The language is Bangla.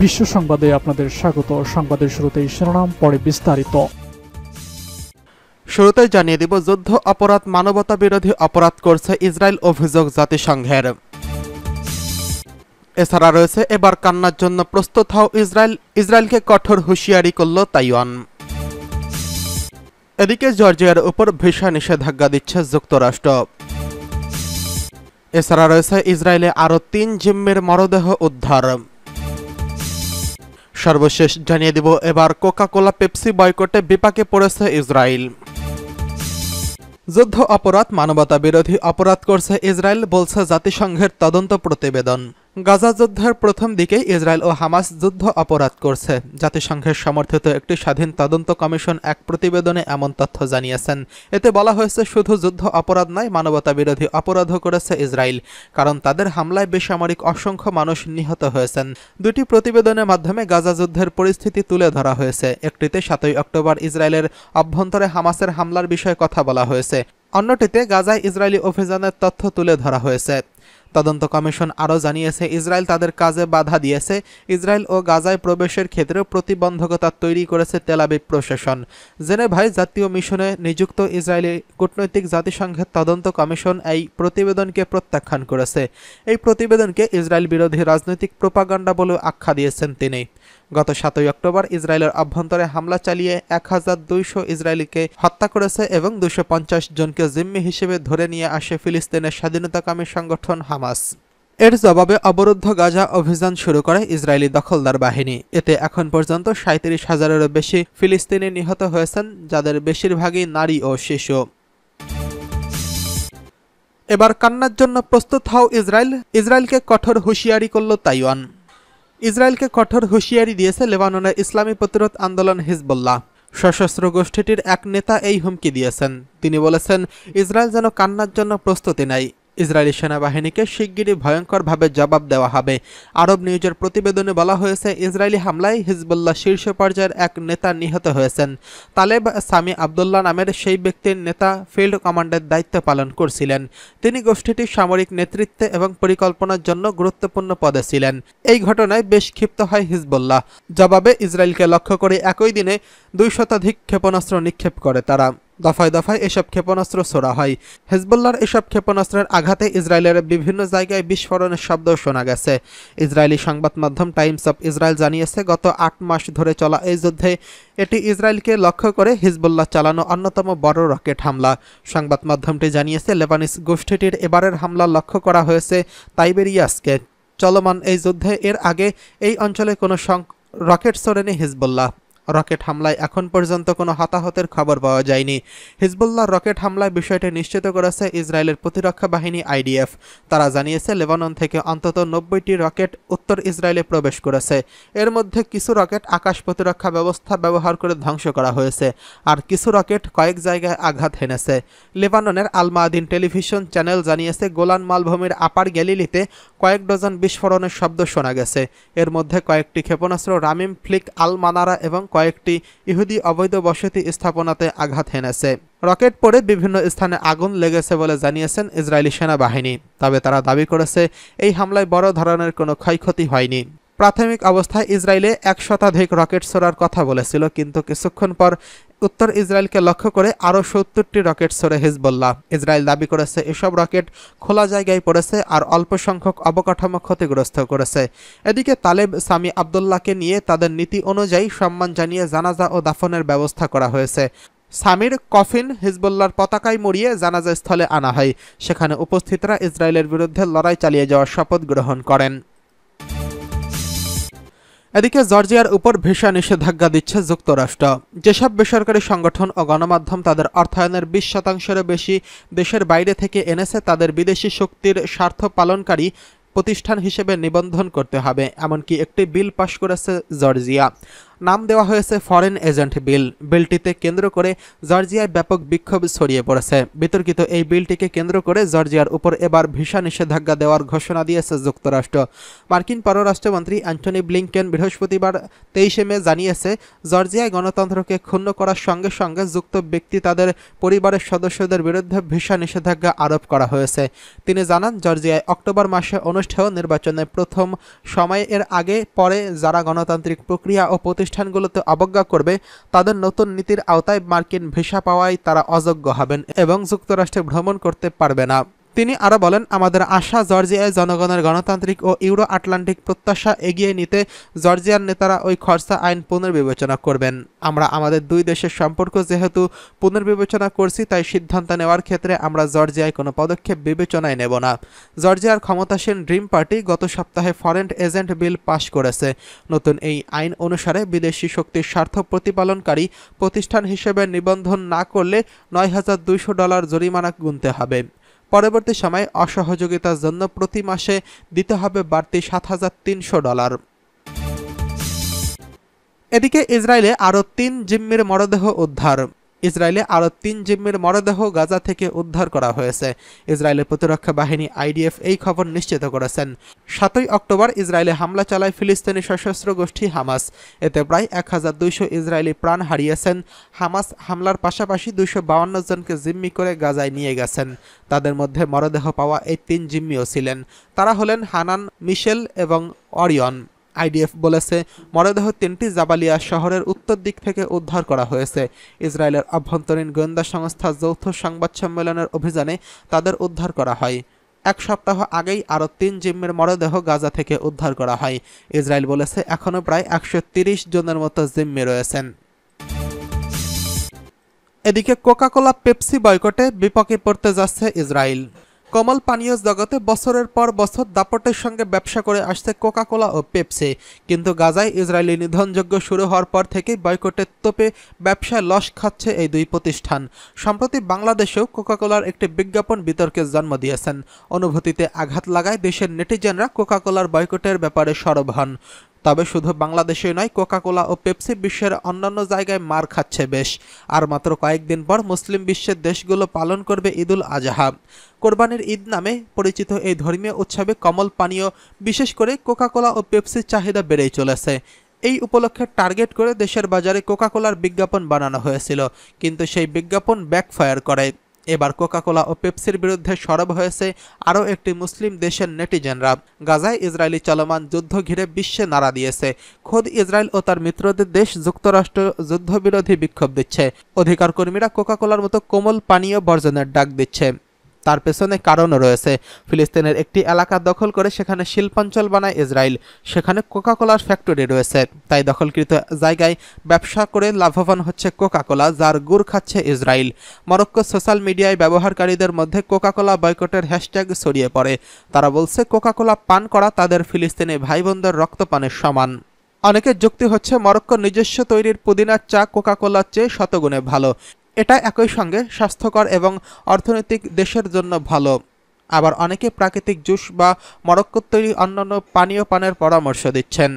বিশ্ব সংবাদে আপনাদের স্বাগত। সংবাদের শুরুতেই শিরোনাম, পরে বিস্তারিত। শুরুতেই জানিয়ে দিব, যুদ্ধ অপরাধ, মানবতা বিরোধী অপরাধ করছে ইসরায়েল, অভিযোগ জাতিসংঘের। এছাড়া রয়েছে, এবার কান্নার জন্য প্রস্তুত হও ইসরায়েল, ইসরায়েলকে কঠোর হুঁশিয়ারি করল তাইওয়ান। এদিকে জর্জিয়ার উপর ভিসা নিষেধাজ্ঞা দিচ্ছে যুক্তরাষ্ট্র। এছাড়া রয়েছে, ইসরায়েলে আরও 3 জিম্মির মরদেহ উদ্ধার। সর্বশেষ জানিয়ে দিব, এবার কোকা-কোলা পেপসি বয়কটে বিপাকে পড়েছে ইসরায়েল। যুদ্ধ অপরাধ, মানবতা বিরোধী অপরাধ করছে ইসরায়েল, বলছে জাতিসংঘের তদন্ত প্রতিবেদন। গাজা যুদ্ধের প্রথম দিকেই ইসরায়েল ও হামাস যুদ্ধ অপরাধ করছে। জাতিসংঘের সমর্থিত একটি স্বাধীন তদন্ত কমিশন এক প্রতিবেদনে এমন তথ্য জানিয়েছেন। এতে বলা হয়েছে, শুধু যুদ্ধ অপরাধ নয়, মানবতা বিরোধী অপরাধও করেছে ইসরায়েল, কারণ তাদের হামলায় বেসামরিক অসংখ্য মানুষ নিহত হয়েছেন। দুটি প্রতিবেদনের মাধ্যমে গাজা যুদ্ধের পরিস্থিতি তুলে ধরা হয়েছে। একটিতে 7ই অক্টোবর ইসরায়েলের অভ্যন্তরে হামাসের হামলার বিষয়ে কথা বলা হয়েছে, অন্যটিতে গাজায় ইসরায়েলি অভিযানের তথ্য তুলে ধরা হয়েছে। তদন্ত কমিশন আরও জানিয়েছে, ইসরায়েল তাদের কাজে বাধা দিয়েছে। ইসরায়েল ও গাজায় প্রবেশের ক্ষেত্রেও প্রতিবন্ধকতা তৈরি করেছে তেল আবিব প্রশাসন। জেনেভায় জাতীয় মিশনে নিযুক্ত ইসরায়েলি কূটনৈতিক জাতিসংঘের তদন্ত কমিশন এই প্রতিবেদনকে প্রত্যাখ্যান করেছে। এই প্রতিবেদনকে ইসরায়েল বিরোধী রাজনৈতিক প্রোপাগান্ডা বলে আখ্যা দিয়েছেন তিনি। গত 7ই অক্টোবর ইসরায়েলের অভ্যন্তরে হামলা চালিয়ে 1200 ইসরায়েলিকে হত্যা করেছে এবং 250 জনকে জিম্মি হিসেবে ধরে নিয়ে আসে ফিলিস্তিনের স্বাধীনতাকামী সংগঠন হামাস। এর জবাবে অবরুদ্ধ গাজা অভিযান শুরু করে ইসরায়েলি দখলদার বাহিনী। এতে এখন পর্যন্ত 37,000-এরও বেশি ফিলিস্তিনি নিহত হয়েছেন, যাদের বেশিরভাগই নারী ও শিশু। এবার কান্নার জন্য প্রস্তুত হও ইসরায়েল, ইসরায়েলকে কঠোর হুঁশিয়ারি করল তাইওয়ান। ইসরায়েলকে কঠোর হুঁশিয়ারি দিয়েছে লেবাননের ইসলামী প্রতিরোধ আন্দোলন হিজবুল্লাহ। সশস্ত্র গোষ্ঠীটির এক নেতা এই হুমকি দিয়েছেন। তিনি বলেছেন, ইসরায়েল যেন কান্নার জন্য প্রস্তুতি নেয়। ইসরায়েলি সেনাবাহিনীকে শিগগিরই ভয়ঙ্করভাবে জবাব দেওয়া হবে। আরব নিউজের প্রতিবেদনে বলা হয়েছে, ইসরায়েলি হামলায় হিজবুল্লাহ শীর্ষ পর্যায়ের এক নেতা নিহত হয়েছেন। তালেব সামি আবদুল্লাহ নামের সেই ব্যক্তির নেতা ফিল্ড কমান্ডের দায়িত্ব পালন করছিলেন। তিনি গোষ্ঠীটির সামরিক নেতৃত্বে এবং পরিকল্পনার জন্য গুরুত্বপূর্ণ পদে ছিলেন। এই ঘটনায় বেশ ক্ষিপ্ত হয় হিজবুল্লাহ। জবাবে ইসরায়েলকে লক্ষ্য করে একই দিনে 2 শতাধিক ক্ষেপণাস্ত্র নিক্ষেপ করে তারা। দফায় দফায় এসব ক্ষেপণাস্ত্র ছোড়া হয়। হিজবুল্লাহর এসব ক্ষেপণাস্ত্রের আঘাতে ইসরায়েলের বিভিন্ন জায়গায় বিস্ফোরণের শব্দও শোনা গেছে। ইসরায়েলি সংবাদ মাধ্যম টাইমস অফ ইসরায়েল জানিয়েছে, গত 8 মাস ধরে চলা এই যুদ্ধে এটি ইসরায়েলকে লক্ষ্য করে হিজবুল্লাহ চালানো অন্যতম বড় রকেট হামলা। সংবাদ মাধ্যমটি জানিয়েছে, লেবানিজ গোষ্ঠীটির এবারের হামলা লক্ষ্য করা হয়েছে তাইবেরিয়াসকে। চলমান এই যুদ্ধে এর আগে এই অঞ্চলে কোনো রকেট ছোড়েনি হিজবুল্লাহ। রকেট হামলায় এখন পর্যন্ত কোনো হতাহতের খবর পাওয়া যায়নি। হিজবুল্লাহর রকেট হামলায় বিষয়টি নিশ্চিত করেছে ইসরায়েলের প্রতিরক্ষা বাহিনী আইডিএফ। তারা জানিয়েছে, লেবানন থেকে অন্তত 90টি রকেট উত্তর ইসরায়েলে প্রবেশ করেছে। এর মধ্যে কিছু রকেট আকাশ প্রতিরক্ষা ব্যবস্থা ব্যবহার করে ধ্বংস করা হয়েছে, আর কিছু রকেট কয়েক জায়গায় আঘাত হেনেছে। লেবাননের আল মাদিন টেলিভিশন চ্যানেল জানিয়েছে, গোলান মালভূমির আপার গ্যালিলিতে কয়েক ডজন বিস্ফোরণের শব্দ শোনা গেছে। এর মধ্যে কয়েকটি ক্ষেপণাস্ত্র রামিম, ফ্লিক, আল মানারা এবং কয়েকটি ইহুদি অবৈধ বসতি স্থাপনাতে আঘাত হেনেছে। রকেট পড়ে বিভিন্ন স্থানে আগুন লেগেছে বলে জানিয়েছেন ইসরায়েলি সেনাবাহিনী। তবে তারা দাবি করেছে, এই হামলায় বড় ধরনের কোনো ক্ষয়ক্ষতি হয়নি। প্রাথমিক অবস্থায় ইসরায়েলে 1 শতাধিক রকেট ছোড়ার কথা বলেছিল, কিন্তু কিছুক্ষণ পর উত্তর ইসরায়েলকে লক্ষ্য করে আরও 70টি রকেট ছোড়ে হিজবুল্লাহ। ইসরায়েল দাবি করেছে, এসব রকেট খোলা জায়গায় পড়েছে আর অল্প সংখ্যক অবকাঠামো ক্ষতিগ্রস্ত করেছে। এদিকে তালেব সামি আবদুল্লাহকে নিয়ে তাদের নীতি অনুযায়ী সম্মান জানিয়ে জানাজা ও দাফনের ব্যবস্থা করা হয়েছে। সামির কফিন হিজবুল্লাহর পতাকায় মুড়িয়ে জানাজা স্থলে আনা হয়। সেখানে উপস্থিতরা ইসরায়েলের বিরুদ্ধে লড়াই চালিয়ে যাওয়ার শপথ গ্রহণ করেন। এদিকে জর্জিয়ার উপর ভিসা নিষেধাজ্ঞা দিচ্ছে যুক্তরাষ্ট্র। যেসব বেসরকারি সংগঠন ও গণমাধ্যম তাদের অর্থায়নের 20%-এরও বেশি দেশের বাইরে থেকে এনেছে, তাদের বিদেশি শক্তির স্বার্থ পালনকারী প্রতিষ্ঠান হিসেবে নিবন্ধন করতে হবে, এমনকি একটি বিল পাশ করেছে জর্জিয়া। নাম দেওয়া হয়েছে ফরেন এজেন্ট বিল। বিলটিতে কেন্দ্র করে জর্জিয়ায় ব্যাপক বিক্ষোভ ছড়িয়ে পড়েছে। বিতর্কিত এই বিলটিকে কেন্দ্র করে জর্জিয়ার উপর এবার ভিসা নিষেধাজ্ঞা দেওয়ার ঘোষণা দিয়েছে যুক্তরাষ্ট্র। মার্কিন পররাষ্ট্রমন্ত্রী অ্যান্টনি ব্লিংকেন বৃহস্পতিবার 23 মে জানিয়েছে, জর্জিয়ায় গণতন্ত্রকে ক্ষুণ্ণ করার সঙ্গে সঙ্গে যুক্ত ব্যক্তি তাদের পরিবারের সদস্যদের বিরুদ্ধে ভিসা নিষেধাজ্ঞা আরোপ করা হয়েছে। তিনি জানান, জর্জিয়ায় অক্টোবর মাসে অনুষ্ঠেয় নির্বাচনে প্রথম সময়ে এর আগে পরে যারা গণতান্ত্রিক প্রক্রিয়া ও প্রতিষ্ঠানগুলোতে অবজ্ঞা করবে তাদের নতুন নীতির আওতায় মার্কিন ভিসা পাওয়ায় তারা অযোগ্য হবেন এবং যুক্তরাষ্ট্রে ভ্রমণ করতে পারবে না। তিনি আরও বলেন, আমাদের আশা জর্জিয়ায় জনগণের গণতান্ত্রিক ও ইউরো আটলান্টিক প্রত্যাশা এগিয়ে নিতে জর্জিয়ার নেতারা ওই খরচা আইন পুনর্বিবেচনা করবেন। আমরা আমাদের দুই দেশের সম্পর্ক যেহেতু পুনর্বিবেচনা করছি, তাই সিদ্ধান্ত নেওয়ার ক্ষেত্রে আমরা জর্জিয়ায় কোনো পদক্ষেপ বিবেচনায় নেব না। জর্জিয়ার ক্ষমতাসীন ড্রিম পার্টি গত সপ্তাহে ফরেন এজেন্ট বিল পাশ করেছে। নতুন এই আইন অনুসারে বিদেশি শক্তির স্বার্থ প্রতিপালনকারী প্রতিষ্ঠান হিসেবে নিবন্ধন না করলে $9,200 জরিমানা গুনতে হবে। পরবর্তী সময়ে অসহযোগিতার জন্য প্রতি মাসে দিতে হবে বাড়তি $7,300। এদিকে ইসরায়েলে আরও 3 জিম্মির মরদেহ উদ্ধার। ইসরায়েলে আরও 3 জিম্মির মরদেহ গাজা থেকে উদ্ধার করা হয়েছে। ইসরায়েলের প্রতিরক্ষা বাহিনী IDF এই খবর নিশ্চিত করেছেন। 7 অক্টোবর ইসরায়েলে হামলা চালায় ফিলিস্তিনি সশস্ত্র গোষ্ঠী হামাস। এতে প্রায় 1200 ইসরায়েলি প্রাণ হারিয়েছেন। হামাস হামলার পাশাপাশি 252 জনকে জিম্মি করে গাজায় নিয়ে গেছেন। তাদের মধ্যে মরদেহ পাওয়া এই 3 জিম্মিও ছিলেন। তারা হলেন হানান, মিশেল এবং অরিয়ন। IDF বলেছে, মরদেহ 3টি জাবালিয়া শহরের উত্তর দিক থেকে উদ্ধার করা হয়েছে। ইসরায়েলের অভ্যন্তরীণ গোয়েন্দা সংস্থা যৌথ সংবাদ সম্মেলনের অভিযানে তাদের উদ্ধার করা হয়। এক সপ্তাহ আগেই আরও 3 জিম্মির মরদেহ গাজা থেকে উদ্ধার করা হয়। ইসরায়েল বলেছে, এখনও প্রায় 130 জনের মতো জিম্মি রয়েছেন। এদিকে কোকা-কোলা পেপসি বয়কটে বিপক্ষে পড়তে যাচ্ছে ইসরায়েল। কোমল পানীয় জগতে বছরের পর বছর দাপটের সঙ্গে ব্যবসা করে আসছে কোকা-কোলা ও পেপসি, কিন্তু গাজায় ইসরায়েলি নিধনযজ্ঞ শুরু হওয়ার পর থেকেই বয়কটের তোপে ব্যবসায় লস খাচ্ছে এই দুই প্রতিষ্ঠান। সম্প্রতি বাংলাদেশেও কোকা-কোলার একটি বিজ্ঞাপন বিতর্কের জন্ম দিয়েছেন। অনুভূতিতে আঘাত লাগায় দেশের নেটিজেনরা কোকা-কোলার বয়কটের ব্যাপারে সরব হন। তবে শুধু বাংলাদেশে নয়, কোকা-কোলা ও পেপসি বিশ্বের অন্যান্য জায়গায় মার খাচ্ছে বেশ। আর মাত্র কয়েকদিন পর মুসলিম বিশ্বের দেশগুলো পালন করবে ঈদুল আজহা। কোরবানির ঈদ নামে পরিচিত এই ধর্মীয় উৎসবে কমল পানীয়, বিশেষ করে কোকা-কোলা ও পেপসির চাহিদা বেড়েই চলেছে। এই উপলক্ষে টার্গেট করে দেশের বাজারে কোকা-কোলার বিজ্ঞাপন বানানো হয়েছিল, কিন্তু সেই বিজ্ঞাপন ব্যাকফায়ার করে। এবার কোকা-কোলা ও পেপসির বিরুদ্ধে সরব হয়েছে আরও একটি মুসলিম দেশের নেটিজেনরা। গাজায় ইসরায়েলি চলমান যুদ্ধ ঘিরে বিশ্বে নাড়া দিয়েছে। খোদ ইসরায়েল ও তার মিত্রদের দেশ যুক্তরাষ্ট্র যুদ্ধবিরোধী বিক্ষোভ দিচ্ছে। অধিকার কর্মীরা কোকা-কোলার মতো কোমল পানীয় বর্জনের ডাক দিচ্ছে। তার পেছনে কারণও রয়েছে। ফিলিস্তিনের একটি এলাকা দখল করে সেখানে শিল্পাঞ্চল বানায় ইসরায়েল। সেখানে কোকা-কোলার ফ্যাক্টরি রয়েছে, তাই দখলকৃত জায়গায় ব্যবসা করে লাভবান হচ্ছে কোকা-কোলা, যার গুড় খাচ্ছে ইসরায়েল। মরক্কো সোশ্যাল মিডিয়ায় ব্যবহারকারীদের মধ্যে কোকা-কোলা বয়কটের হ্যাশট্যাগ ছড়িয়ে পড়ে। তারা বলছে, কোকা-কোলা পান করা তাদের ফিলিস্তিনি ভাই বোনদের রক্তপানের সমান। অনেকের যুক্তি হচ্ছে, মরক্কোর নিজস্ব তৈরির পুদিনার চা কোকা-কোলার চেয়ে শতগুণে ভালো। এটা একই সঙ্গে স্বাস্থ্যকর এবং অর্থনৈতিক দেশের জন্য ভালো। আবার অনেকে প্রাকৃতিক জুস বা মরক্কোর তৈরি অন্যান্য পানীয় পানের পরামর্শ দিচ্ছেন।